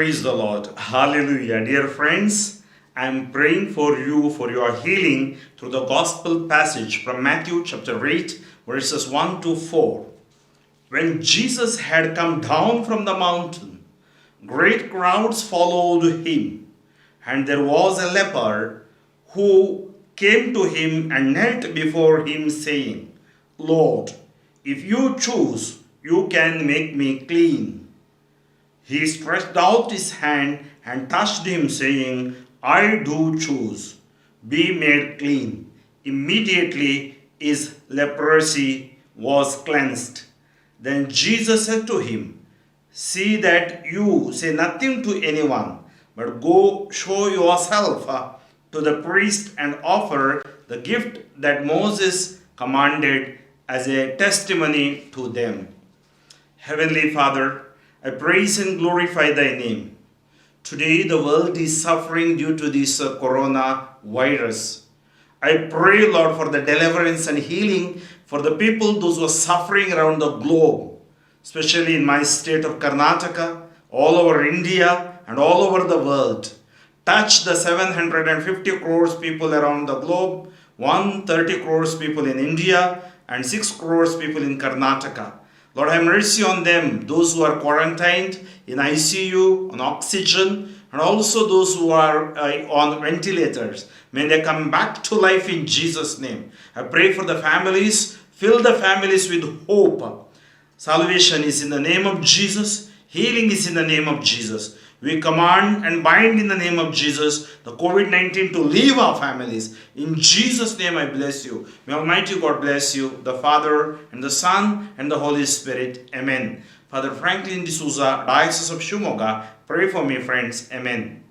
Praise the Lord. Hallelujah. Dear friends, I am praying for you for your healing through the gospel passage from Matthew chapter 8, verses 1 to 4. When Jesus had come down from the mountain, great crowds followed him, and there was a leper who came to him and knelt before him, saying, Lord, if you choose, you can make me clean. He stretched out his hand and touched him, saying, I do choose. Be made clean. Immediately his leprosy was cleansed. Then Jesus said to him, See that you say nothing to anyone, but go show yourself to the priest and offer the gift that Moses commanded as a testimony to them. Heavenly Father, I praise and glorify thy name. Today the world is suffering due to this coronavirus. I pray, Lord, for the deliverance and healing for the people, those who are suffering around the globe, especially in my state of Karnataka, all over India and all over the world. Touch the 750 crores people around the globe, 130 crores people in India, and 6 crores people in Karnataka. Lord, have mercy on them, those who are quarantined in ICU, on oxygen, and also those who are on ventilators. May they come back to life in Jesus' name. I pray for the families. Fill the families with hope. Salvation is in the name of Jesus. Healing is in the name of Jesus. We command and bind in the name of Jesus the COVID-19 to leave our families. In Jesus' name I bless you. May Almighty God bless you, the Father and the Son and the Holy Spirit. Amen. Father Franklin D'Souza, Diocese of Shimoga, pray for me, friends. Amen.